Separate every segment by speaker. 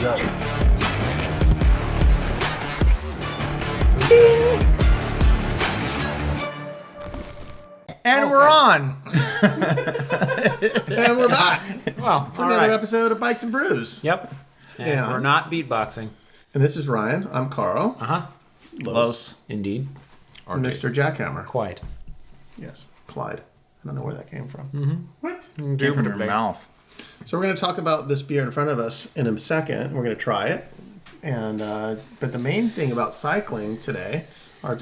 Speaker 1: go.
Speaker 2: And we're on.
Speaker 1: And we're back
Speaker 3: Well,
Speaker 1: for
Speaker 3: all
Speaker 1: another
Speaker 3: right.
Speaker 1: episode of Bikes and Brews.
Speaker 3: Yep. And
Speaker 1: Yeah.
Speaker 3: we're not beatboxing.
Speaker 1: And this is Ryan. I'm Carl.
Speaker 3: Uh-huh.
Speaker 1: Los.
Speaker 3: Indeed. Or
Speaker 1: Mr. Jackhammer.
Speaker 3: Quite.
Speaker 1: Yes. Clyde. I don't know where that came from.
Speaker 2: Came from your mouth.
Speaker 1: So we're going to talk about this beer in front of us in a second. We're going to try it. And but the main thing about cycling today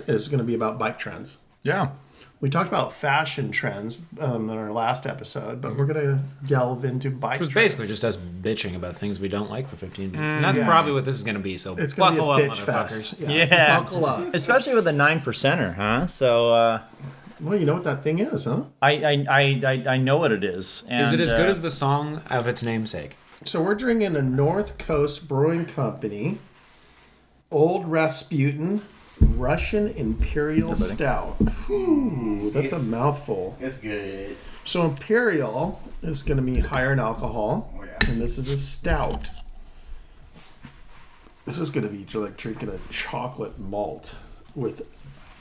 Speaker 1: is going to be about bike trends.
Speaker 2: Yeah.
Speaker 1: We talked about fashion trends in our last episode, but we're going to delve into bike
Speaker 3: It was
Speaker 1: trends.
Speaker 3: basically just us bitching about things we don't like for 15 minutes. And that's
Speaker 1: yes.
Speaker 3: probably what this is going to be, so
Speaker 1: It's going to be a
Speaker 3: buckle up,
Speaker 1: bitch
Speaker 3: motherfuckers.
Speaker 1: fest.
Speaker 2: Yeah.
Speaker 1: Buckle up.
Speaker 2: Especially with a 9%er, huh? So
Speaker 1: Well, you know what that thing is, huh?
Speaker 2: I know what it is. And,
Speaker 3: Is it as good as the song of its namesake?
Speaker 1: So we're drinking a North Coast Brewing Company Old Rasputin Russian Imperial Stout. Ooh, that's a mouthful.
Speaker 4: It's good.
Speaker 1: So Imperial is going to be higher in alcohol,
Speaker 4: Oh, yeah.
Speaker 1: and this is a stout. This is going to be like drinking a chocolate malt with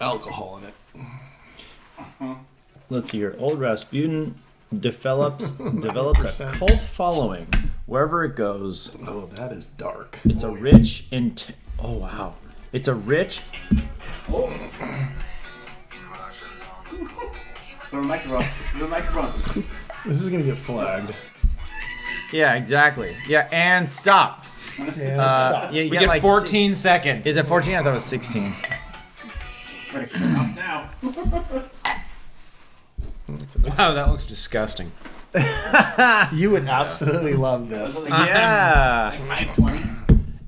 Speaker 1: alcohol in it.
Speaker 2: Let's see here. Old Rasputin develops a cult following wherever it goes.
Speaker 1: Oh, that is dark.
Speaker 2: It's a rich oh wow. It's a rich
Speaker 4: Put a microphone. Put a microphone.
Speaker 1: This is going to get flagged.
Speaker 2: Yeah, exactly. Yeah, and stop.
Speaker 1: Yeah, stop.
Speaker 2: You
Speaker 3: We
Speaker 2: got
Speaker 3: get
Speaker 2: like
Speaker 3: 14 seconds.
Speaker 2: Is it 14? I thought it was 16.
Speaker 4: Ready, off now.
Speaker 3: Wow, that looks disgusting.
Speaker 1: You would absolutely love this.
Speaker 2: Yeah.
Speaker 4: Like 520.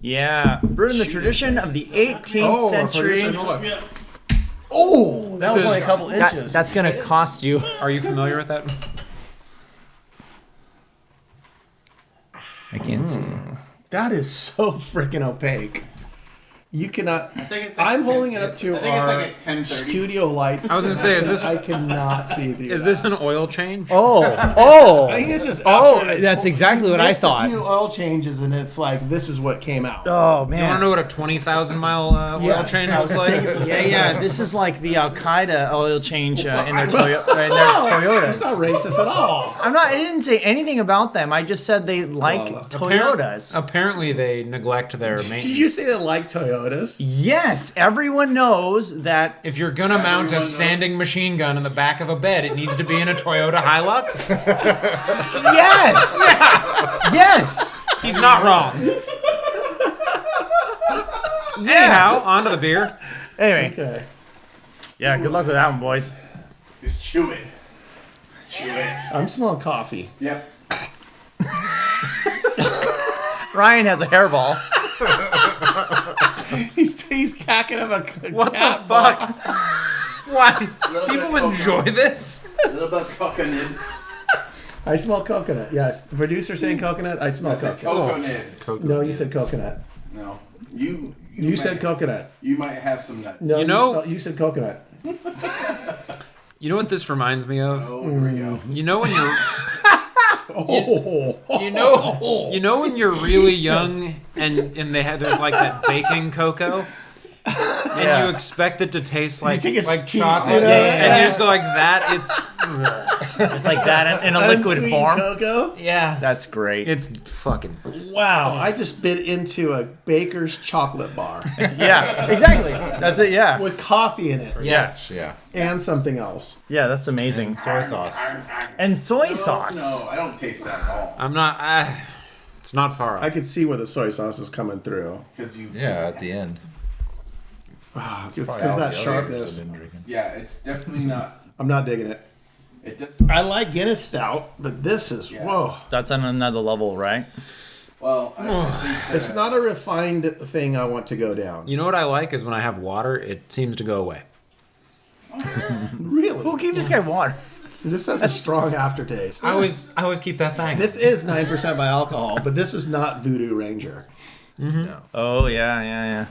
Speaker 2: Yeah. Brewed in the tradition of the 18th century.
Speaker 1: Oh, that was
Speaker 3: is-
Speaker 1: only a couple inches.
Speaker 2: That's going to cost you.
Speaker 3: Are you familiar with that?
Speaker 2: I can't see.
Speaker 1: That is so freaking opaque. You cannot.
Speaker 4: I think it's like
Speaker 1: I'm holding
Speaker 4: 10,
Speaker 1: it up to
Speaker 4: I think
Speaker 1: our
Speaker 4: it's like at 10:30.
Speaker 1: studio lights.
Speaker 3: I was gonna say, is this-
Speaker 1: I cannot see through.
Speaker 3: Is this an oil change?
Speaker 1: I think this is.
Speaker 2: Oh,
Speaker 1: after it's-
Speaker 2: that's exactly what I
Speaker 1: missed
Speaker 2: thought.
Speaker 1: A few oil changes, and it's like this is what came out.
Speaker 2: Oh,
Speaker 3: You want
Speaker 2: man.
Speaker 3: to know what a 20,000 mile oil
Speaker 1: Yes,
Speaker 3: change
Speaker 1: I was
Speaker 3: looks like?
Speaker 1: thinking the
Speaker 2: Yeah,
Speaker 1: same
Speaker 2: yeah.
Speaker 1: thing.
Speaker 2: This is like the Al Qaeda oil change in their,
Speaker 1: No,
Speaker 2: Toyotas.
Speaker 1: It's not racist at all.
Speaker 2: I didn't say anything about them. I just said they like Toyotas.
Speaker 3: Apparently, they neglect their
Speaker 1: Did
Speaker 3: maintenance.
Speaker 1: you say they like Toyotas?
Speaker 2: Yes, everyone knows that.
Speaker 3: If you're gonna mount a standing machine gun in the back of a bed, it needs to be in a Toyota Hilux.
Speaker 2: Yes! Yes!
Speaker 3: He's not wrong. Anyhow, on to the beer.
Speaker 2: Anyway,
Speaker 1: Okay.
Speaker 2: yeah, good luck with that one, boys.
Speaker 4: Just chew it. Chew it.
Speaker 1: I'm smelling coffee.
Speaker 4: Yep.
Speaker 2: Ryan has a hairball.
Speaker 1: He's cacking up a
Speaker 3: What
Speaker 1: cat
Speaker 3: the
Speaker 1: ball.
Speaker 3: fuck? Why?
Speaker 4: Little
Speaker 3: People
Speaker 4: bit of
Speaker 3: enjoy this?
Speaker 4: A little bit of coconuts.
Speaker 1: I smell coconut. Yes, the producer saying coconut. I smell
Speaker 4: I said
Speaker 1: coconut.
Speaker 4: coconuts.
Speaker 1: No, you said coconut.
Speaker 4: No. You
Speaker 1: You said coconut.
Speaker 4: You might have some nuts.
Speaker 1: No,
Speaker 3: You know-
Speaker 1: you said coconut.
Speaker 3: You know what this reminds me of?
Speaker 4: Oh, here we go.
Speaker 3: You know when you're
Speaker 1: Oh,
Speaker 3: you know when you're really young and there's like that baking cocoa and you expect it to taste like
Speaker 1: take a
Speaker 3: chocolate
Speaker 1: teaspoon of it?
Speaker 3: and you just go like that. It's
Speaker 2: It's like that in a liquid
Speaker 1: unsweetened
Speaker 2: form.
Speaker 1: cocoa.
Speaker 3: yeah.
Speaker 2: That's great.
Speaker 3: It's fucking.
Speaker 1: Wow, I just bit into a baker's chocolate bar
Speaker 2: Yeah, exactly. That's it, yeah.
Speaker 1: with coffee in it
Speaker 3: Yes.
Speaker 5: Yeah.
Speaker 1: and something else.
Speaker 2: Yeah, that's amazing.
Speaker 5: Soy sauce.
Speaker 2: And soy
Speaker 4: No,
Speaker 2: sauce.
Speaker 4: No, I don't taste that at all.
Speaker 3: I'm not. It's not far
Speaker 1: I
Speaker 3: off.
Speaker 1: could see where the soy sauce is coming through.
Speaker 4: Because you.
Speaker 5: Yeah, at the end.
Speaker 1: Ah, it's because that sharpness.
Speaker 4: Yeah, it's definitely not.
Speaker 1: I'm not digging it.
Speaker 4: It just.
Speaker 1: I like Guinness Stout, but this is
Speaker 4: Yeah.
Speaker 1: whoa.
Speaker 2: That's on another level, right?
Speaker 4: Well, I don't think
Speaker 1: It's not a refined thing I want to go down.
Speaker 3: You know what I like is when I have water, it seems to go away.
Speaker 1: Really?
Speaker 2: Who gave this guy water?
Speaker 1: This has a strong aftertaste.
Speaker 3: I always keep that thing.
Speaker 1: This is 9% by alcohol, but this is not Voodoo Ranger.
Speaker 2: Oh, yeah.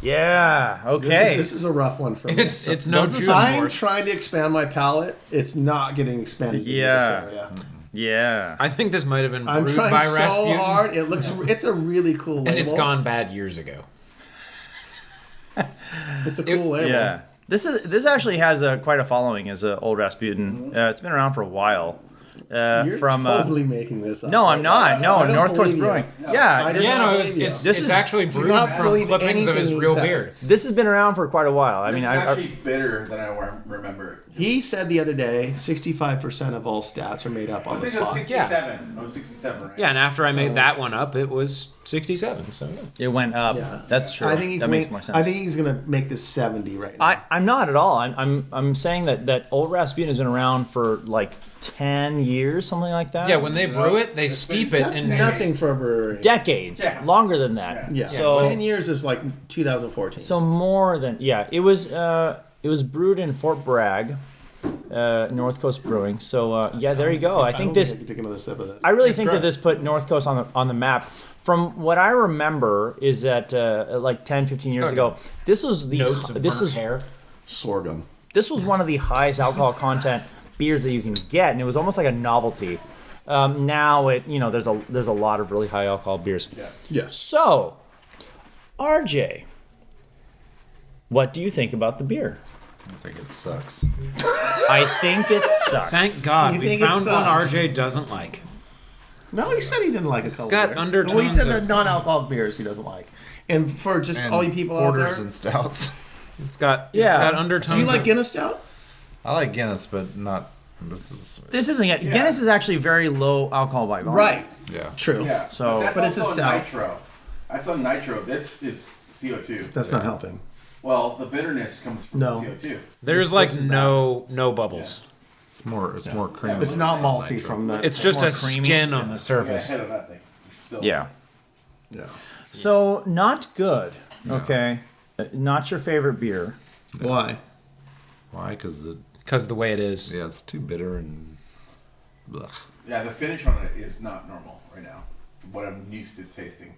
Speaker 2: Yeah, okay.
Speaker 1: This is a rough one for me.
Speaker 3: It's no juice
Speaker 1: I'm
Speaker 3: force.
Speaker 1: trying to expand my palate. It's not getting expanded. into
Speaker 2: Yeah.
Speaker 1: this area.
Speaker 2: Yeah.
Speaker 3: I think this might have been
Speaker 1: I'm
Speaker 3: brewed
Speaker 1: trying
Speaker 3: by
Speaker 1: so
Speaker 3: Rasputin,
Speaker 1: hard. It's a really cool label.
Speaker 3: and it's gone bad years ago.
Speaker 1: It's a cool label.
Speaker 2: Yeah. This actually has quite a following as a Old Rasputin. It's been around for a while.
Speaker 1: You're
Speaker 2: From
Speaker 1: totally making this up.
Speaker 2: no, I'm not. No,
Speaker 1: I don't
Speaker 2: North Coast
Speaker 1: believe you.
Speaker 2: Brewing.
Speaker 1: No.
Speaker 2: Yeah,
Speaker 1: I
Speaker 2: this,
Speaker 1: just-
Speaker 3: Yeah, no,
Speaker 1: believe you.
Speaker 3: it's
Speaker 2: This is-
Speaker 3: actually
Speaker 1: do
Speaker 3: brewed
Speaker 1: not
Speaker 3: from
Speaker 1: believe
Speaker 3: clippings of his
Speaker 1: anything he
Speaker 3: real
Speaker 1: says.
Speaker 3: beard.
Speaker 2: this has been around for quite a while. I
Speaker 4: This
Speaker 2: mean,
Speaker 4: is
Speaker 2: I
Speaker 4: actually bitter than I remember.
Speaker 1: He said the other day, 65% of all stats are made up
Speaker 4: I
Speaker 1: on the
Speaker 4: think it was
Speaker 1: spot.
Speaker 4: 67. I was 67, right?
Speaker 3: Yeah, and after I made that one up, it was 67. So
Speaker 2: it went up.
Speaker 1: Yeah.
Speaker 2: That's true.
Speaker 1: I think he's
Speaker 2: that makes more sense.
Speaker 1: I think he's gonna make this 70 right now.
Speaker 2: I'm not at all. I'm saying that Old Rasputin has been around for like 10 years, something like that.
Speaker 3: yeah, when they brew it, they steep it
Speaker 1: That's
Speaker 3: in
Speaker 1: nothing for a brewery.
Speaker 2: decades,
Speaker 4: Yeah.
Speaker 2: longer than that.
Speaker 1: Yeah.
Speaker 2: So
Speaker 1: 10 years is like 2014.
Speaker 2: so more than It was brewed in Fort Bragg, North Coast Brewing. So there you go. I think
Speaker 1: don't
Speaker 2: this.
Speaker 1: I can take another sip of this.
Speaker 2: I really think that this put North Coast on the map. From what I remember is that like 10, 15 years ago, this was the
Speaker 3: notes of
Speaker 2: this
Speaker 3: burnt
Speaker 2: is
Speaker 3: hair.
Speaker 1: Sorghum.
Speaker 2: this was one of the highest alcohol content beers that you can get, and it was almost like a novelty. Now there's a lot of really high alcohol beers.
Speaker 4: Yeah.
Speaker 1: Yes.
Speaker 2: So, RJ, what do you think about the beer?
Speaker 5: I think it sucks.
Speaker 2: I think it sucks.
Speaker 3: Thank God
Speaker 1: You
Speaker 3: we
Speaker 1: think it
Speaker 3: found one
Speaker 1: sucks?
Speaker 3: RJ doesn't like.
Speaker 1: No, he said he didn't like a couple.
Speaker 3: got
Speaker 1: beers.
Speaker 3: undertones
Speaker 1: Well, he said the
Speaker 3: of-
Speaker 1: non-alcoholic beers he doesn't like. And for just
Speaker 5: And
Speaker 1: all you people out
Speaker 5: porters
Speaker 1: there,
Speaker 5: and stouts.
Speaker 3: It's got
Speaker 2: Yeah.
Speaker 3: undertones.
Speaker 1: do you like
Speaker 3: of-
Speaker 1: Guinness Stout?
Speaker 5: I like Guinness, but not. This is.
Speaker 2: This isn't it. Guinness is actually very low alcohol by volume.
Speaker 1: Right.
Speaker 5: Yeah.
Speaker 1: True.
Speaker 4: Yeah.
Speaker 2: So-
Speaker 4: that's
Speaker 1: but it's a
Speaker 4: also
Speaker 1: stout.
Speaker 4: nitro. That's on nitro. This is CO2.
Speaker 1: That's not helping.
Speaker 4: Well, the bitterness comes from
Speaker 1: No.
Speaker 4: the CO2.
Speaker 3: There's like no bubbles.
Speaker 5: It's more. It's more creamy.
Speaker 1: It's not malty from the.
Speaker 3: It's just
Speaker 2: more
Speaker 3: a
Speaker 2: creamy.
Speaker 3: skin on the
Speaker 4: Yeah,
Speaker 3: surface.
Speaker 4: head of that thing. It's still,
Speaker 2: Yeah.
Speaker 1: Yeah.
Speaker 2: So not good. Okay. Not your favorite beer.
Speaker 1: Why?
Speaker 5: Why? Because
Speaker 3: Because the way it is.
Speaker 5: yeah, it's too bitter and. Ugh.
Speaker 4: Yeah, the finish on it is not normal right now. What I'm used to tasting.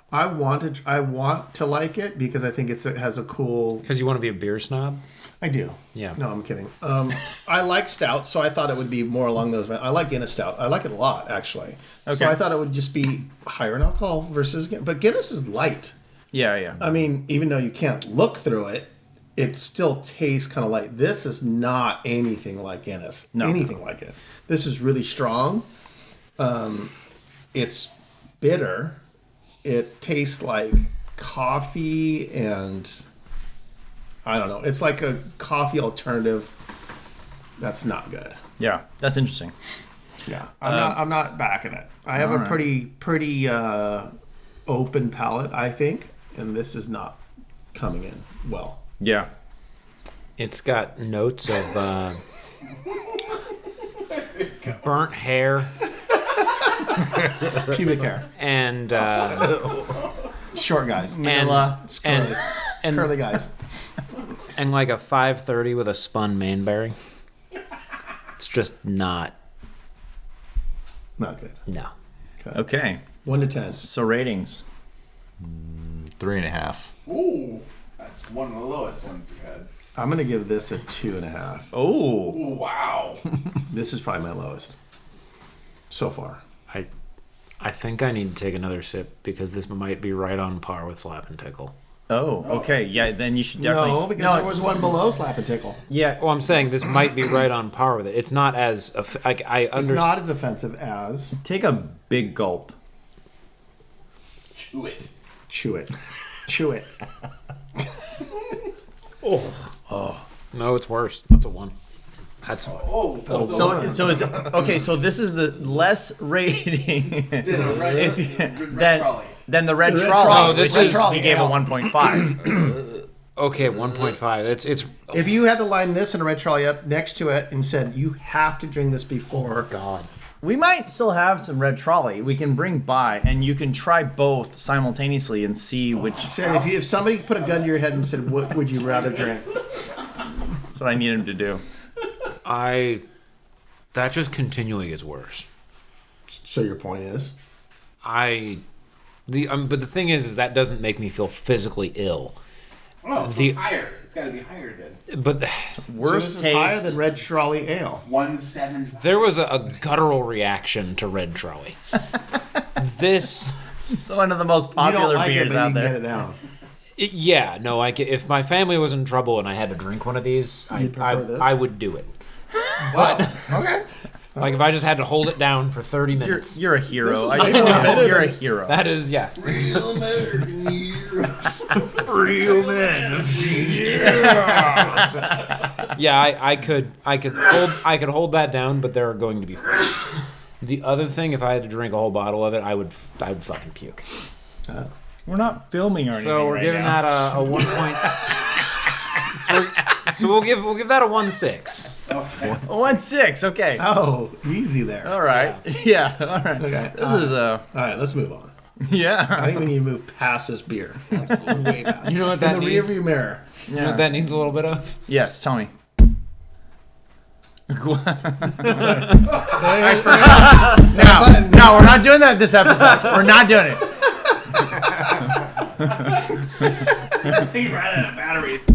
Speaker 1: I want to like it because I think it has a cool.
Speaker 3: Because you want to be a beer snob.
Speaker 1: I do.
Speaker 3: Yeah.
Speaker 1: No, I'm kidding. I like stout, so I thought it would be more along those. I like Guinness Stout. I like it a lot, actually.
Speaker 2: Okay.
Speaker 1: So I thought it would just be higher in alcohol versus. But Guinness is light.
Speaker 2: Yeah.
Speaker 1: I mean, even though you can't look through it, it still tastes kind of light. This is not anything like Guinness.
Speaker 2: No.
Speaker 1: Anything like it. This is really strong. It's bitter. It tastes like coffee and I don't know. It's like a coffee alternative. That's not good.
Speaker 2: Yeah. That's interesting.
Speaker 1: Yeah, I'm not backing it. I have a
Speaker 2: Alright.
Speaker 1: pretty open palate, I think, and this is not coming in well.
Speaker 2: Yeah.
Speaker 3: It's got notes of burnt hair
Speaker 1: Pubic hair,
Speaker 3: and
Speaker 1: short guys,
Speaker 2: Manila.
Speaker 1: curly,
Speaker 3: and
Speaker 1: curly guys.
Speaker 3: and like a 530 with a spun mainberry. It's just not.
Speaker 1: Not good.
Speaker 3: No.
Speaker 2: Okay.
Speaker 1: 1 to 10.
Speaker 2: So ratings.
Speaker 5: 3.5.
Speaker 4: Ooh, that's one of the lowest ones you had.
Speaker 1: I'm gonna give this a 2.5.
Speaker 2: Oh.
Speaker 4: Ooh, wow.
Speaker 1: This is probably my lowest so far.
Speaker 3: I think I need to take another sip because this might be right on par with Slap and Tickle.
Speaker 2: Oh. Okay. Yeah. Then you should definitely.
Speaker 1: No, because there was one below Slap and Tickle.
Speaker 2: Yeah.
Speaker 3: Well, I'm saying this might be right on par with it. It's not as like I
Speaker 1: It's
Speaker 3: understand.
Speaker 1: not as offensive as
Speaker 2: Take a big gulp.
Speaker 4: Chew it.
Speaker 1: chew it, chew it.
Speaker 3: No, it's worse. That's a 1. That's
Speaker 4: Oh,
Speaker 2: So is it, okay. So this is the less rating
Speaker 4: Red Trolley.
Speaker 2: than the red
Speaker 1: The Red
Speaker 2: trolley.
Speaker 1: Trolley.
Speaker 3: Oh, this
Speaker 2: which
Speaker 3: is-
Speaker 2: he gave a
Speaker 1: yeah.
Speaker 2: 1.5.
Speaker 3: okay. 1.5. It's
Speaker 1: If you had to line this and a Red Trolley up next to it and said you have to drink this before,
Speaker 3: God.
Speaker 2: We might still have some red trolley. We can bring by, and you can try both simultaneously and see which.
Speaker 1: said if somebody put a gun to your head and said, "What would you rather drink?"
Speaker 2: That's what I need him to do.
Speaker 3: That just continually gets worse.
Speaker 1: So your point is,
Speaker 3: But the thing is that doesn't make me feel physically ill.
Speaker 4: Oh, so
Speaker 3: The-
Speaker 4: it's higher. It's got to be higher than
Speaker 3: But
Speaker 1: So
Speaker 2: Worst
Speaker 1: this is higher
Speaker 2: taste.
Speaker 1: than Red Trolley Ale.
Speaker 4: 175.
Speaker 3: there was a guttural reaction to Red Trolley. This,
Speaker 2: One of the most
Speaker 1: You
Speaker 2: popular
Speaker 1: don't like
Speaker 2: beers
Speaker 1: it, but
Speaker 2: out
Speaker 1: you can
Speaker 2: there.
Speaker 1: get it down.
Speaker 3: yeah, no, if my family was in trouble and I had to drink one of these,
Speaker 1: You'd prefer this?
Speaker 3: I would do it.
Speaker 1: Wow. Okay.
Speaker 3: Like if I just had to hold it down for 30 minutes.
Speaker 2: You're a hero.
Speaker 1: This is
Speaker 2: I
Speaker 1: way
Speaker 2: know.
Speaker 1: better
Speaker 2: You're a
Speaker 1: than-
Speaker 2: hero.
Speaker 3: That is, yes.
Speaker 1: Real American hero.
Speaker 2: Real man of genius.
Speaker 3: Yeah, I could hold that down, but there are going to be fights. The other thing, if I had to drink a whole bottle of it, I would fucking puke.
Speaker 2: We're not filming or anything.
Speaker 3: So we're
Speaker 2: right
Speaker 3: giving
Speaker 2: now.
Speaker 3: that a 1 point. so we'll give that a 1.6.
Speaker 2: 1.6. Okay.
Speaker 1: Oh, easy there.
Speaker 2: All right. Yeah. All right.
Speaker 1: Okay.
Speaker 2: This is
Speaker 1: All right, let's move on. I
Speaker 2: yeah.
Speaker 1: think we need to move past this beer. Absolutely way past.
Speaker 3: You know what that
Speaker 1: In the
Speaker 3: needs?
Speaker 1: rearview mirror.
Speaker 3: You know what that needs a little bit of?
Speaker 2: Yes. Tell me.
Speaker 1: There-
Speaker 2: No, we're not doing that this episode. We're not doing it.
Speaker 4: He ran out of batteries.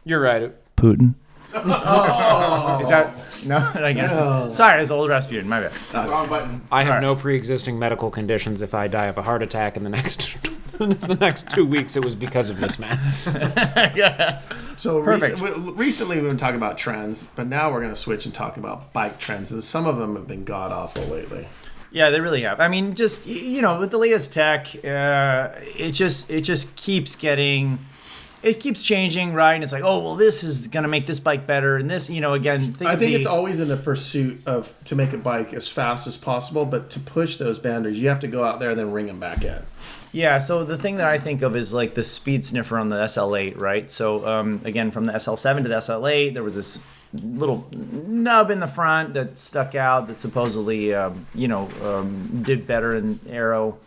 Speaker 3: You're right.
Speaker 2: Putin.
Speaker 1: Oh.
Speaker 2: Is that no? I guess.
Speaker 1: No.
Speaker 2: Sorry, it's Old Rasputin. My bad.
Speaker 4: Wrong button.
Speaker 3: I have
Speaker 2: Alright.
Speaker 3: no pre-existing medical conditions. If I die of a heart attack in the next the next 2 weeks, it was because of this man.
Speaker 1: So
Speaker 2: Perfect.
Speaker 1: recently we've been talking about trends, but now we're going to switch and talk about bike trends. And some of them have been god awful lately.
Speaker 2: Yeah, they really have. I mean, just with the latest tech, it just keeps getting. It keeps changing, right? And it's like, oh, well, this is going to make this bike better. And this, again,
Speaker 1: I think it's always in the pursuit of to make a bike as fast as possible, but to push those boundaries, you have to go out there and then ring them back in.
Speaker 2: Yeah, so the thing that I think of is like the speed sniffer on the SL8, right? So, again, from the SL7 to the SL8, there was this little nub in the front that stuck out that supposedly, did better in aero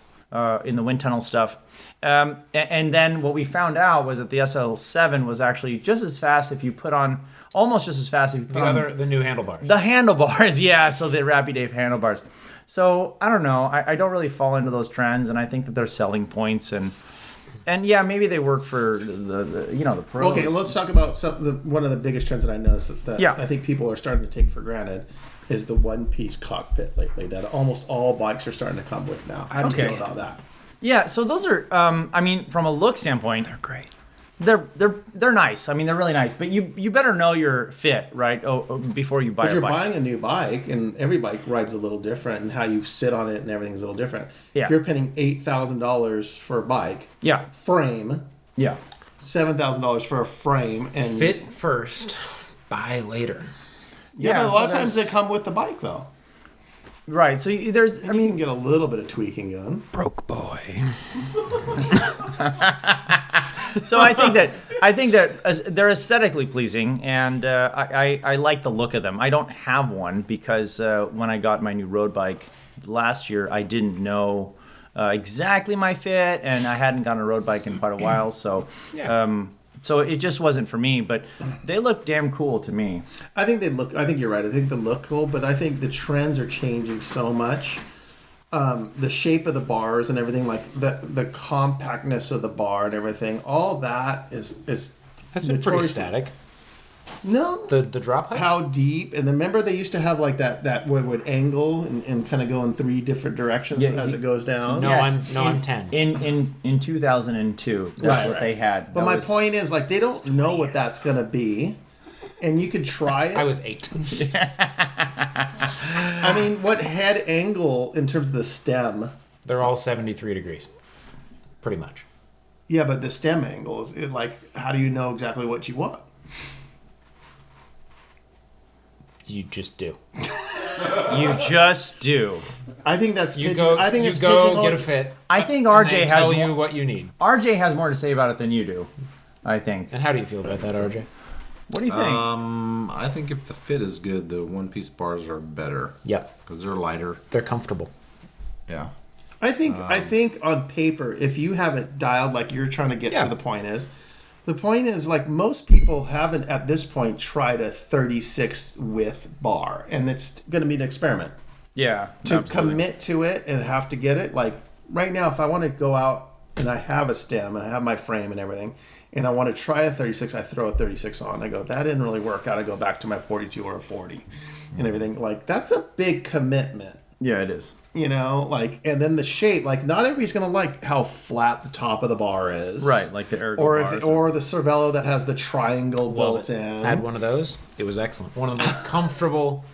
Speaker 2: in the wind tunnel stuff. And then what we found out was that the SL7 was actually just as fast if you put on, almost just as fast if you put on
Speaker 3: The new handlebars.
Speaker 2: the handlebars. Yeah, so the Rappy Dave handlebars. So I don't know. I don't really fall into those trends, and I think that they're selling points, and yeah, maybe they work for the pros.
Speaker 1: Okay, let's talk about one of the biggest trends that I noticed that
Speaker 2: Yeah.
Speaker 1: I think people are starting to take for granted is the one-piece cockpit lately that almost all bikes are starting to come with now. How do you
Speaker 2: Okay.
Speaker 1: feel about that?
Speaker 2: Yeah, so those are. I mean, from a look standpoint, they're great. They're nice. I mean, they're really nice. But you better know your fit, right? Before you buy
Speaker 1: But
Speaker 2: a
Speaker 1: you're
Speaker 2: bike.
Speaker 1: buying a new bike, and every bike rides a little different, and how you sit on it and everything's a little different.
Speaker 2: Yeah.
Speaker 1: If you're paying $8,000 for a bike
Speaker 2: Yeah,
Speaker 1: frame,
Speaker 2: yeah.
Speaker 1: $7,000 for a frame, and
Speaker 3: Fit first, buy later.
Speaker 1: yeah,
Speaker 2: Yeah,
Speaker 1: but a
Speaker 2: so
Speaker 1: lot of times they
Speaker 2: there's-
Speaker 1: come with the bike though.
Speaker 2: Right. So there's.
Speaker 1: I mean, you can get a little bit of tweaking done.
Speaker 3: Broke boy.
Speaker 2: So I think that they're aesthetically pleasing, and I like the look of them. I don't have one because when I got my new road bike last year, I didn't know exactly my fit, and I hadn't gotten a road bike in quite a while. So so it just wasn't for me. But they look damn cool to me.
Speaker 1: I think you're right. I think they look cool, but I think the trends are changing so much. The shape of the bars and everything, like the compactness of the bar and everything, all that is
Speaker 3: That's been pretty
Speaker 1: notoriously-
Speaker 3: static.
Speaker 1: No,
Speaker 3: The drop height?
Speaker 1: how deep? And then remember they used to have like that would angle and kind of go in three different directions
Speaker 2: Yeah,
Speaker 1: as it goes down.
Speaker 3: No, I'm 10.
Speaker 2: In 2002, that's
Speaker 1: Right,
Speaker 2: what
Speaker 1: right.
Speaker 2: they had.
Speaker 1: But
Speaker 2: That
Speaker 1: my
Speaker 2: was-
Speaker 1: point is, like, they don't know what that's gonna be, and you could try it.
Speaker 3: I was 8.
Speaker 1: I mean, what head angle in terms of the stem?
Speaker 3: They're all 73 degrees. Pretty much.
Speaker 1: Yeah, but the stem angle is how do you know exactly what you want?
Speaker 3: You just do.
Speaker 2: You just do.
Speaker 1: I think that's
Speaker 3: You
Speaker 1: pitching.
Speaker 3: go.
Speaker 1: I think
Speaker 3: you
Speaker 1: it's
Speaker 3: go
Speaker 1: pitching
Speaker 3: get a
Speaker 1: on-
Speaker 3: fit.
Speaker 2: I think
Speaker 3: and
Speaker 2: RJ
Speaker 3: they
Speaker 2: has
Speaker 3: tell
Speaker 2: more,
Speaker 3: you what you need.
Speaker 2: RJ has more to say about it than you do. I think.
Speaker 3: And how do you feel about that, RJ?
Speaker 2: What do you think?
Speaker 5: I think if the fit is good, the one-piece bars are better
Speaker 3: Yep.
Speaker 5: because they're lighter.
Speaker 3: They're comfortable.
Speaker 5: Yeah.
Speaker 1: I think on paper, if you have it dialed like you're trying to get
Speaker 3: Yeah.
Speaker 1: to the point is like most people haven't at this point tried a 36 width bar, and it's going to be an experiment.
Speaker 2: Yeah.
Speaker 1: To
Speaker 2: absolutely.
Speaker 1: commit to it and have to get it, like right now, if I want to go out and I have a stem and I have my frame and everything, and I want to try a 36, I throw a 36 on. I go, that didn't really work out. I go back to my 42 or a 40 and everything. Like, that's a big commitment.
Speaker 2: Yeah, it is.
Speaker 1: You know, like, and then the shape, like, not everybody's going to like how flat the top of the bar is.
Speaker 2: Right, like the ergo
Speaker 1: Or
Speaker 2: bars.
Speaker 1: or the Cervelo that has the triangle built in.
Speaker 3: I had one of those. It was excellent. One of the most comfortable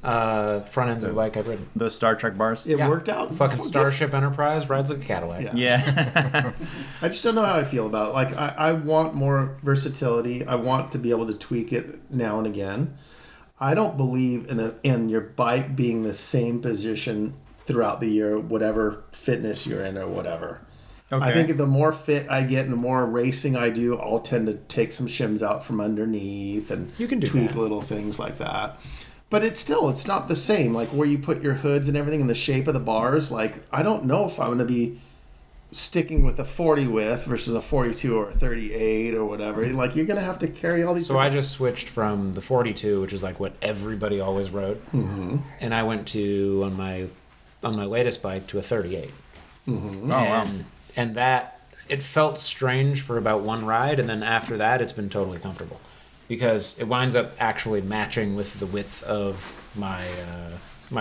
Speaker 3: front ends of a bike I've ridden.
Speaker 2: Those Star Trek bars.
Speaker 1: It worked out.
Speaker 3: Fucking Starship Enterprise rides like a Cadillac.
Speaker 1: Yeah.
Speaker 2: Yeah.
Speaker 1: I just don't know how I feel about it. Like, I want more versatility. I want to be able to tweak it now and again. I don't believe in your bike being the same position throughout the year, whatever fitness you're in or whatever.
Speaker 2: Okay.
Speaker 1: I think the more fit I get and the more racing I do, I'll tend to take some shims out from underneath and
Speaker 3: You can do
Speaker 1: tweak
Speaker 3: that.
Speaker 1: little things like that. But it's not the same. Like, where you put your hoods and everything and the shape of the bars, like, I don't know if I'm going to be sticking with a 40 width versus a 42 or a 38 or whatever. Like, you're going to have to carry all these.
Speaker 3: So I just switched from the 42, which is like what everybody always rode, and I went to on my latest bike to a 38.
Speaker 2: Oh, wow.
Speaker 3: And that it felt strange for about one ride, and then after that, it's been totally comfortable because it winds up actually matching with the width of my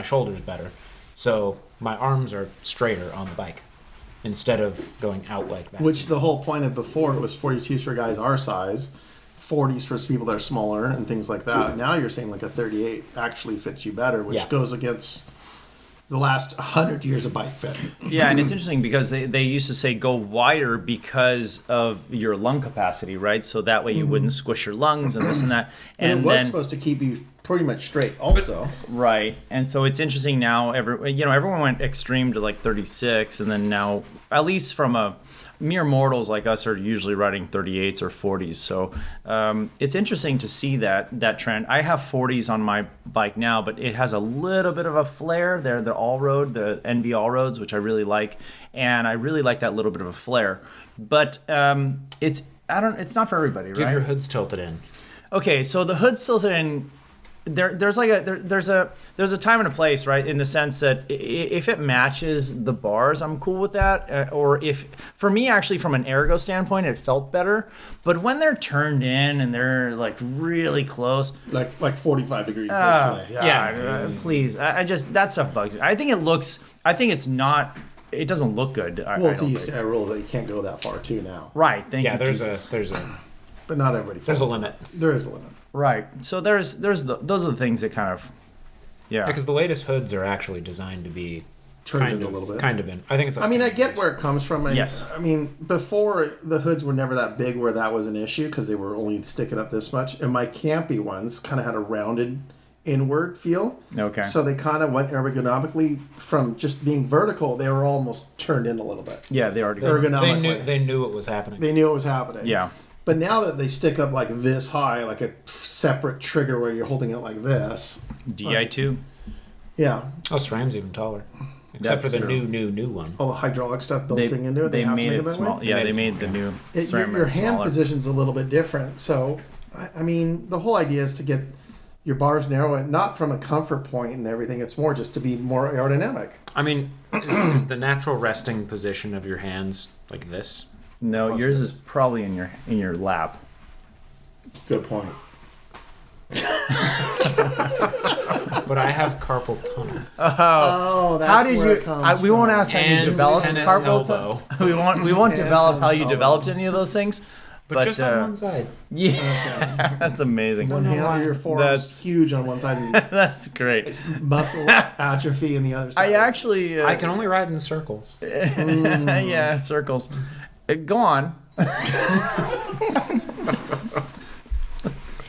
Speaker 3: shoulders better. So my arms are straighter on the bike instead of going out like that.
Speaker 1: Which the whole point of before, it was 42s for guys our size, 40s for people that are smaller and things like that. Now you're saying like a 38 actually fits you better, which
Speaker 3: Yeah.
Speaker 1: goes against the last 100 years of bike fit.
Speaker 2: Yeah, and it's interesting because they used to say go wider because of your lung capacity, right? So that way you wouldn't squish your lungs and this and that.
Speaker 1: And it was supposed to keep you pretty much straight also.
Speaker 2: Right, and so it's interesting now. Everyone went extreme to like 36, and then now, at least from a mere mortals like us, are usually riding 38s or 40s. So it's interesting to see that trend. I have 40s on my bike now, but it has a little bit of a flare. They're the all road, the NV all roads, which I really like, and I really like that little bit of a flare. But it's not for everybody, right?
Speaker 3: Do you have your hoods tilted in?
Speaker 2: Okay, so the hood's tilted in. There's a time and a place, right? In the sense that if it matches the bars, I'm cool with that. Or if, for me, actually, from an ergo standpoint, it felt better. But when they're turned in and they're like really close,
Speaker 1: Like 45 degrees this way.
Speaker 2: please, I just, that stuff bugs me. I think it's not. It doesn't look good.
Speaker 1: Well, it's a rule that you can't go that far too now.
Speaker 2: Right. Thank you.
Speaker 3: There's
Speaker 2: Jesus.
Speaker 1: But not everybody.
Speaker 3: There's a
Speaker 1: follows
Speaker 3: limit.
Speaker 1: that. There is a limit.
Speaker 2: Right. So those are the things that kind of, yeah.
Speaker 3: Because the latest hoods are actually designed to be
Speaker 1: Turned in a little bit.
Speaker 3: Kind of in. I think it's. Like
Speaker 1: I mean, I
Speaker 3: 10
Speaker 1: get
Speaker 3: years.
Speaker 1: where it comes from.
Speaker 2: Yes.
Speaker 1: I mean, before the hoods were never that big where that was an issue because they were only sticking up this much. And my campy ones kind of had a rounded inward feel.
Speaker 2: Okay.
Speaker 1: So they kind of went ergonomically from just being vertical. They were almost turned in a little bit.
Speaker 2: Yeah, they already.
Speaker 1: Ergonomically.
Speaker 3: They knew it was happening.
Speaker 1: They knew it was happening.
Speaker 2: Yeah.
Speaker 1: But now that they stick up like this high, like a separate trigger where you're holding it like this.
Speaker 2: Di2.
Speaker 1: Yeah.
Speaker 3: Oh, SRAM's even taller. Except
Speaker 2: That's
Speaker 3: for the
Speaker 2: true.
Speaker 3: new one.
Speaker 1: All the hydraulic stuff built into it. They have to
Speaker 2: made
Speaker 1: make
Speaker 2: it
Speaker 1: it that
Speaker 2: small.
Speaker 1: way.
Speaker 2: Yeah,
Speaker 3: They
Speaker 2: they
Speaker 3: made
Speaker 2: made
Speaker 3: it
Speaker 2: the new.
Speaker 1: Your
Speaker 2: ceramic
Speaker 1: hand
Speaker 2: smaller.
Speaker 1: position's a little bit different. So, I mean, the whole idea is to get your bars narrow, and not from a comfort point and everything. It's more just to be more aerodynamic.
Speaker 3: I mean, is the natural resting position of your hands like this?
Speaker 2: No,
Speaker 3: Close
Speaker 2: yours
Speaker 3: to
Speaker 2: is
Speaker 3: this.
Speaker 2: probably in your lap.
Speaker 1: Good point.
Speaker 3: But I have carpal tunnel.
Speaker 1: Oh, that's
Speaker 2: How did
Speaker 1: where
Speaker 2: you?
Speaker 1: it comes
Speaker 2: We won't
Speaker 1: from.
Speaker 2: ask how you
Speaker 3: And
Speaker 2: developed
Speaker 3: tennis
Speaker 2: carpal
Speaker 3: elbow.
Speaker 2: tunnel. We won't develop how you
Speaker 1: elbow.
Speaker 2: developed any of those things.
Speaker 3: But just on one side.
Speaker 2: Yeah, that's amazing.
Speaker 1: One hand, your forearm's
Speaker 2: That's-
Speaker 1: huge on one side, and
Speaker 2: That's great.
Speaker 1: muscle atrophy on the other side.
Speaker 2: I actually.
Speaker 3: I can only ride in circles.
Speaker 2: Yeah, circles. Go on.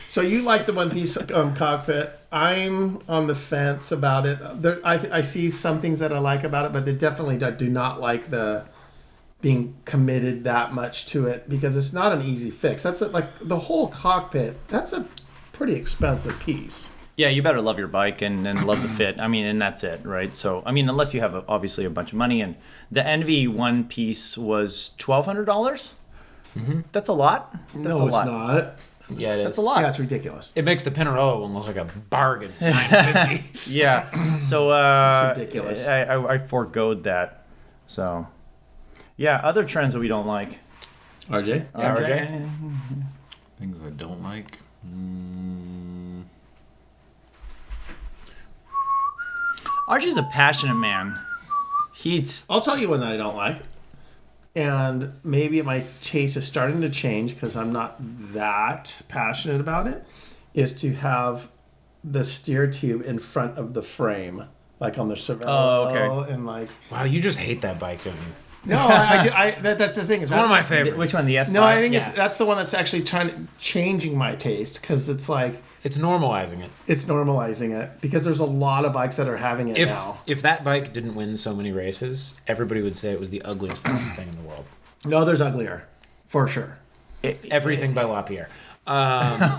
Speaker 1: So you like the one-piece cockpit. I'm on the fence about it. I see some things that I like about it, but I do not like the being committed that much to it because it's not an easy fix. That's like the whole cockpit. That's a pretty expensive piece.
Speaker 2: Yeah, you better love your bike and love the fit. I mean, and that's it, right? So, I mean, unless you have obviously a bunch of money, and the NV one piece was $1,200. That's a lot. That's a
Speaker 1: No, it's
Speaker 2: lot.
Speaker 1: not.
Speaker 3: Yeah, it is.
Speaker 2: That's a lot.
Speaker 1: Yeah, it's ridiculous.
Speaker 3: It makes the Pinarello one look like a bargain. $9.50.
Speaker 2: Yeah. So
Speaker 1: It's ridiculous.
Speaker 2: I foregoed that. So yeah, other trends that we don't like.
Speaker 1: RJ?
Speaker 3: Yeah, RJ?
Speaker 2: anything?
Speaker 5: Things I don't like.
Speaker 2: RJ's a passionate man.
Speaker 1: I'll tell you one that I don't like. And maybe my taste is starting to change because I'm not that passionate about it, is to have the steer tube in front of the frame, like on the Cervelo.
Speaker 2: Oh, okay.
Speaker 1: And like,
Speaker 3: Wow, you just hate that bike, don't you?
Speaker 1: no, that's the thing.
Speaker 3: It's one of my favorites.
Speaker 2: Which one? The S5?
Speaker 1: No, I think
Speaker 3: Yeah.
Speaker 1: that's the one that's actually changing my taste because it's like
Speaker 3: It's normalizing it.
Speaker 1: it's normalizing it because there's a lot of bikes that are having it
Speaker 3: If
Speaker 1: now.
Speaker 3: if that bike didn't win so many races, everybody would say it was the ugliest fucking thing in the world.
Speaker 1: No, there's uglier, for sure.
Speaker 3: Everything by LaPierre.
Speaker 2: But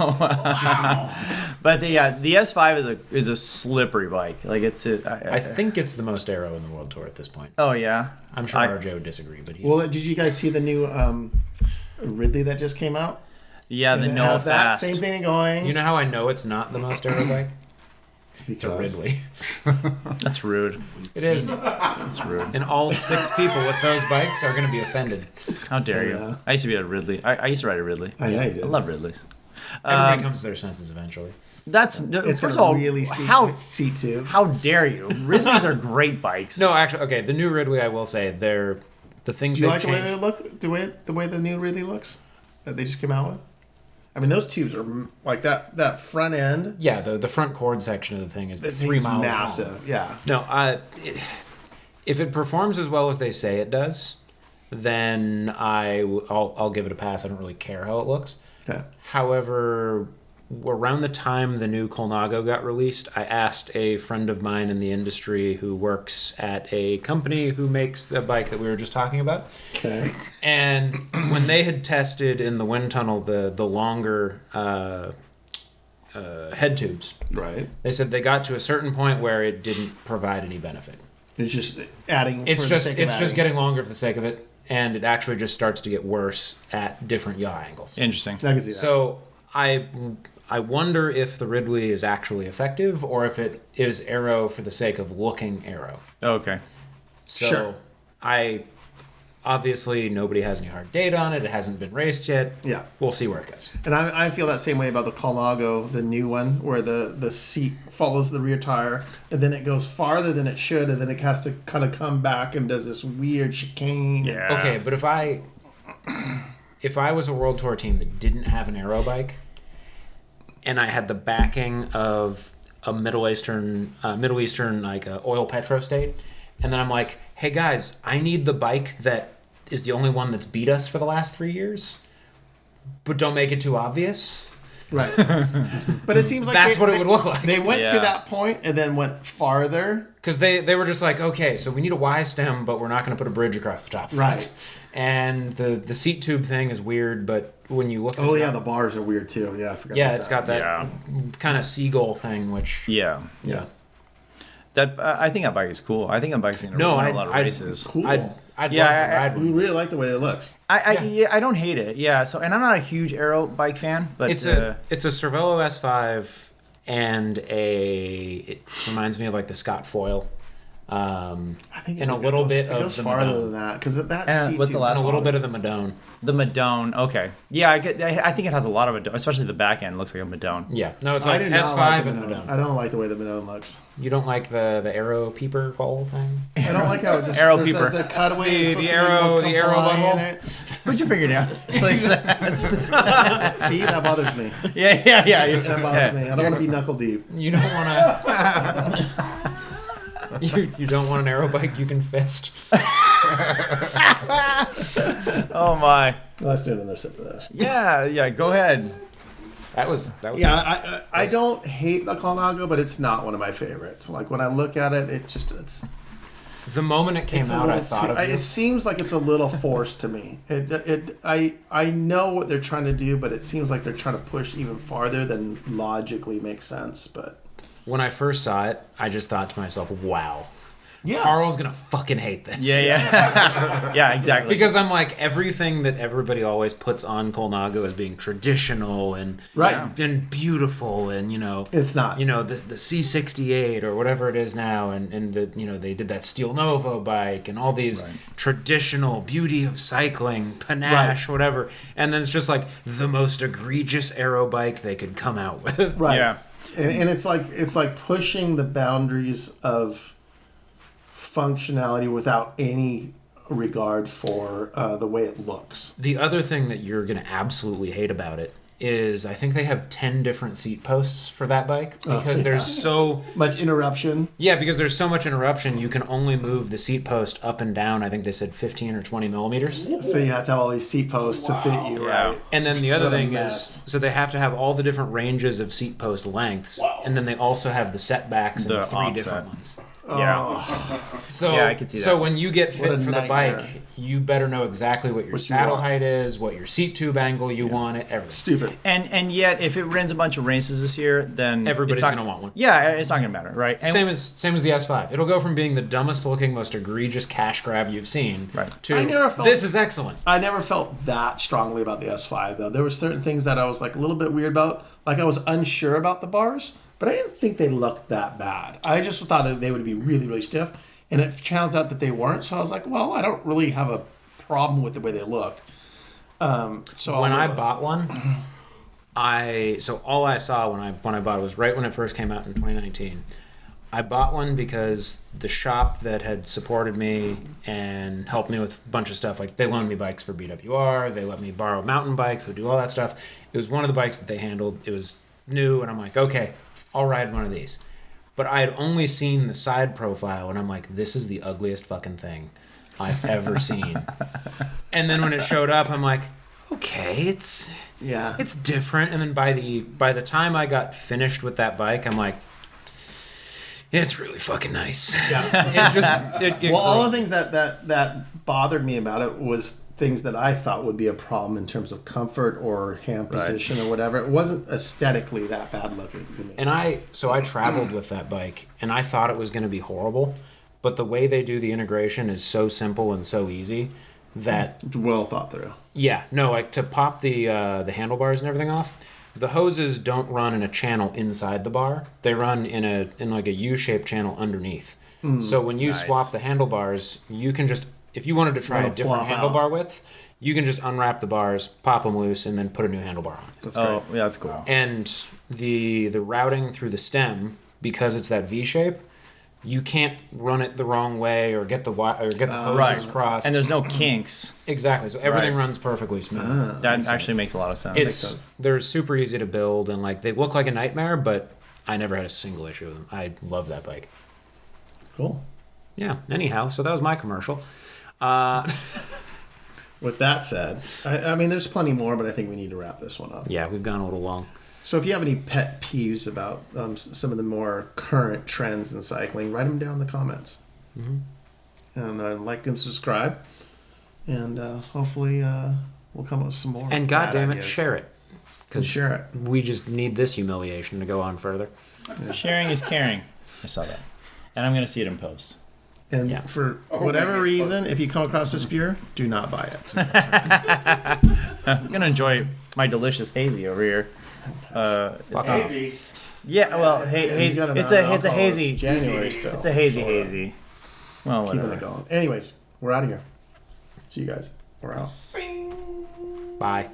Speaker 2: the S5 is a slippery bike. Like
Speaker 3: I think it's the most aero in the World Tour at this point.
Speaker 2: Oh yeah.
Speaker 3: I'm sure RJ would disagree, but he's
Speaker 1: Well, did you guys see the new Ridley that just came out?
Speaker 2: Yeah, the
Speaker 1: And it
Speaker 2: no
Speaker 1: has that
Speaker 2: fast.
Speaker 1: same thing going.
Speaker 3: You know how I know it's not the most aero bike? It's a
Speaker 1: Because-
Speaker 3: Ridley.
Speaker 2: That's rude.
Speaker 3: It is.
Speaker 2: That's rude.
Speaker 3: And all 6 people with those bikes are going to be offended.
Speaker 2: How dare
Speaker 1: Yeah.
Speaker 2: you? I used to be a Ridley. I used to ride a Ridley.
Speaker 1: I know you did.
Speaker 2: I love Ridleys.
Speaker 3: Everybody comes to their senses eventually.
Speaker 2: That's
Speaker 1: It's
Speaker 2: first
Speaker 1: got
Speaker 2: of all,
Speaker 1: a really steep
Speaker 2: how
Speaker 1: seat too.
Speaker 2: how dare you? Ridleys are great bikes.
Speaker 3: No, actually, okay. The new Ridley, I will say, they're the things
Speaker 1: Do you
Speaker 3: they
Speaker 1: like the way
Speaker 3: changed.
Speaker 1: they look? The way the new Ridley looks that they just came out with? I mean, those tubes are like that front end.
Speaker 3: Yeah, the front chord section of the thing is
Speaker 1: That
Speaker 3: 3
Speaker 1: thing's
Speaker 3: miles
Speaker 1: massive.
Speaker 3: long.
Speaker 1: Yeah.
Speaker 3: No, if it performs as well as they say it does, then I'll give it a pass. I don't really care how it looks.
Speaker 1: Okay.
Speaker 3: However, around the time the new Colnago got released, I asked a friend of mine in the industry who works at a company who makes the bike that we were just talking about.
Speaker 1: Okay.
Speaker 3: And when they had tested in the wind tunnel the longer head tubes,
Speaker 1: Right.
Speaker 3: they said they got to a certain point where it didn't provide any benefit.
Speaker 1: It's just adding.
Speaker 3: It's
Speaker 1: for the
Speaker 3: just
Speaker 1: sake of adding.
Speaker 3: getting longer for the sake of it, and it actually just starts to get worse at different yaw angles.
Speaker 2: Interesting.
Speaker 1: I can see that.
Speaker 3: So I wonder if the Ridley is actually effective or if it is aero for the sake of looking aero.
Speaker 2: Okay.
Speaker 3: So
Speaker 1: Sure.
Speaker 3: obviously nobody has any hard data on it. It hasn't been raced yet.
Speaker 1: Yeah.
Speaker 3: We'll see where it goes.
Speaker 1: And I feel that same way about the Colnago, the new one, where the seat follows the rear tire, and then it goes farther than it should, and then it has to kind of come back and does this weird chicane.
Speaker 2: Yeah.
Speaker 3: Okay, but if I was a World Tour team that didn't have an aero bike, and I had the backing of a Middle Eastern like oil petro state, and then I'm like, hey guys, I need the bike that is the only one that's beat us for the last 3 years, but don't make it too obvious.
Speaker 1: Right. But it seems like
Speaker 3: That's what it would look like.
Speaker 1: They went
Speaker 2: Yeah.
Speaker 1: to that point and then went farther.
Speaker 3: Because they were just like, okay, so we need a Y stem, but we're not going to put a bridge across the top. of it.
Speaker 1: Right.
Speaker 3: And the seat tube thing is weird, but when you look at
Speaker 1: Oh
Speaker 3: it,
Speaker 1: yeah, the bars are weird too. Yeah, I forgot.
Speaker 3: yeah,
Speaker 1: about
Speaker 3: it's
Speaker 1: that.
Speaker 3: got that
Speaker 2: Yeah.
Speaker 3: kind of seagull thing, which
Speaker 2: Yeah.
Speaker 1: Yeah.
Speaker 2: That I think that bike is cool. I think that bike's gonna win a lot of races.
Speaker 1: Cool.
Speaker 3: I'd
Speaker 2: Yeah,
Speaker 3: love to ride
Speaker 1: We
Speaker 3: one.
Speaker 1: really like the way it looks.
Speaker 2: I don't hate it. Yeah. So and I'm not a huge aero bike fan, but
Speaker 3: It's a Cervelo S5 and it reminds me of like the Scott Foil.
Speaker 1: I think
Speaker 3: And
Speaker 1: it
Speaker 3: a little
Speaker 1: goes,
Speaker 3: bit
Speaker 1: it
Speaker 3: of
Speaker 1: goes
Speaker 3: the
Speaker 1: farther
Speaker 3: Madone.
Speaker 1: than that because that
Speaker 2: And
Speaker 1: seat
Speaker 2: what's the
Speaker 1: tube-
Speaker 2: last
Speaker 3: And a little bit of the Madone.
Speaker 2: the Madone. Okay. Yeah, I think it has a lot of Madone, especially the back end looks like a Madone.
Speaker 3: Yeah. No, it's
Speaker 1: I
Speaker 3: like
Speaker 1: do not
Speaker 3: S5
Speaker 1: like the
Speaker 3: and
Speaker 1: Madone.
Speaker 3: Madone.
Speaker 1: I don't like the way the Madone looks.
Speaker 3: You don't like the Arrow peeper hole thing?
Speaker 1: I don't like how it just
Speaker 2: Arrow
Speaker 1: there's
Speaker 2: peeper.
Speaker 1: The cutaway.
Speaker 3: The
Speaker 1: it's supposed to
Speaker 3: arrow-
Speaker 1: be
Speaker 3: the arrow
Speaker 1: comply
Speaker 3: butthole?
Speaker 1: in it.
Speaker 2: Put your finger down. Like that.
Speaker 1: See, that bothers me.
Speaker 2: Yeah.
Speaker 1: That bothers me. I don't want to be knuckle deep.
Speaker 3: You don't want to. You don't want an aero bike you can fist.
Speaker 2: Oh my.
Speaker 1: Let's do another sip of this.
Speaker 2: Yeah. Go ahead.
Speaker 3: That was
Speaker 1: Yeah, I don't hate the Colnago, but it's not one of my favorites. Like when I look at it, it's
Speaker 3: the moment it came
Speaker 1: a
Speaker 3: out. I
Speaker 1: little
Speaker 3: thought
Speaker 1: too,
Speaker 3: of you.
Speaker 1: it seems like it's a little forced to me. I know what they're trying to do, but it seems like they're trying to push even farther than logically makes sense. But
Speaker 3: When I first saw it, I just thought to myself, "Wow,
Speaker 1: Yeah.
Speaker 3: Carl's gonna fucking hate this.
Speaker 2: Yeah. Yeah, exactly.
Speaker 3: Because I'm like, everything that everybody always puts on Colnago as being traditional and
Speaker 1: Right.
Speaker 3: and beautiful, and
Speaker 1: It's not.
Speaker 3: the C68 or whatever it is now, and the they did that Steel Novo bike and all these traditional beauty of cycling, panache, whatever, and then it's just like the most egregious aero bike they could come out with.
Speaker 1: Right.
Speaker 2: Yeah.
Speaker 1: And it's like pushing the boundaries of functionality without any regard for the way it looks.
Speaker 3: The other thing that you're going to absolutely hate about it is I think they have 10 different seat posts for that bike because there's so
Speaker 1: much interruption.
Speaker 3: Yeah, because there's so much interruption, you can only move the seat post up and down. I think they said 15 or 20 millimeters.
Speaker 1: So you have to have all these seat posts to fit you, right?
Speaker 3: And then the other
Speaker 1: What a
Speaker 3: thing is,
Speaker 1: mess.
Speaker 3: so they have to have all the different ranges of seat post lengths, and then they also have the setbacks in
Speaker 2: The
Speaker 3: 3
Speaker 2: offset.
Speaker 3: different ones.
Speaker 2: Yeah.
Speaker 3: So,
Speaker 2: Yeah, I can see
Speaker 3: So
Speaker 2: that.
Speaker 3: when you get
Speaker 1: What
Speaker 3: fit
Speaker 1: a
Speaker 3: for the
Speaker 1: nightmare.
Speaker 3: bike, you better know exactly what your
Speaker 1: What you
Speaker 3: saddle
Speaker 1: want.
Speaker 3: height is, what your seat tube angle you want, it, everything.
Speaker 1: Stupid.
Speaker 2: And yet, if it runs a bunch of races this year, then
Speaker 3: Everybody's
Speaker 2: it's not-
Speaker 3: gonna want one.
Speaker 2: Yeah, it's not gonna matter, right? And
Speaker 3: Same as the S5. It'll go from being the dumbest looking, most egregious cash grab you've seen
Speaker 2: Right.
Speaker 3: to
Speaker 1: I never felt-
Speaker 3: this is excellent.
Speaker 1: I never felt that strongly about the S5 though. There were certain things that I was like a little bit weird about. Like I was unsure about the bars, but I didn't think they looked that bad. I just thought they would be really, really stiff, and it turns out that they weren't. So I was like, well, I don't really have a problem with the way they look. So
Speaker 3: When I bought one, all I saw when I bought it was right when it first came out in 2019. I bought one because the shop that had supported me and helped me with a bunch of stuff, like they loaned me bikes for BWR, they let me borrow mountain bikes, they do all that stuff. It was one of the bikes that they handled. It was new, and I'm like, okay, I'll ride one of these. But I had only seen the side profile, and I'm like, this is the ugliest fucking thing I've ever seen. And then when it showed up, I'm like, okay, it's different. And then by the time I got finished with that bike, I'm like, it's really fucking nice.
Speaker 1: Yeah.
Speaker 3: It
Speaker 1: Well, all the things that bothered me about it was things that I thought would be a problem in terms of comfort or hand position or whatever. It wasn't aesthetically that bad looking to me.
Speaker 3: And I traveled with that bike, and I thought it was going to be horrible, but the way they do the integration is so simple and so easy that
Speaker 1: Well thought through.
Speaker 3: like to pop the handlebars and everything off. The hoses don't run in a channel inside the bar; they run in like a U-shaped channel underneath. So when you swap the handlebars, you can just, if you wanted to try
Speaker 1: Let
Speaker 3: a
Speaker 1: 'em
Speaker 3: different
Speaker 1: flop
Speaker 3: handlebar
Speaker 1: out.
Speaker 3: width, you can just unwrap the bars, pop them loose, and then put a new handlebar on.
Speaker 1: That's
Speaker 2: Oh,
Speaker 1: great.
Speaker 2: yeah, that's cool.
Speaker 3: And the routing through the stem, because it's that V shape, you can't run it the wrong way or get the hoses crossed.
Speaker 2: And there's no kinks.
Speaker 3: Exactly. So everything
Speaker 2: Right.
Speaker 3: runs perfectly smooth.
Speaker 2: That actually makes a lot of sense.
Speaker 3: They're super easy to build, and like they look like a nightmare, but I never had a single issue with them. I love that bike.
Speaker 1: Cool.
Speaker 3: Yeah. Anyhow, so that was my commercial.
Speaker 1: With that said, I mean, there's plenty more, but I think we need to wrap this one up.
Speaker 3: Yeah, we've gone a little long.
Speaker 1: So if you have any pet peeves about some of the more current trends in cycling, write them down in the comments. And like and subscribe. And hopefully we'll come up with some more.
Speaker 3: And
Speaker 1: bad
Speaker 3: goddamn it,
Speaker 1: ideas.
Speaker 3: share it.
Speaker 1: And share it.
Speaker 3: We just need this humiliation to go on further.
Speaker 2: Sharing is caring. I saw that. And I'm going to see it in post.
Speaker 1: And
Speaker 3: Yeah.
Speaker 1: for whatever reason, if you come across this beer, do not buy it.
Speaker 2: I'm going to enjoy my delicious hazy over here. It's
Speaker 1: Hazy.
Speaker 2: yeah, well, hazy.
Speaker 1: got an
Speaker 2: It's a
Speaker 1: alcohol.
Speaker 2: hazy.
Speaker 1: It's January still.
Speaker 2: It's a hazy
Speaker 1: Sorta.
Speaker 2: hazy. Well,
Speaker 1: Keeping
Speaker 2: whatever.
Speaker 1: it going. Anyways, we're out of here. See you guys. We're out.
Speaker 3: Bye.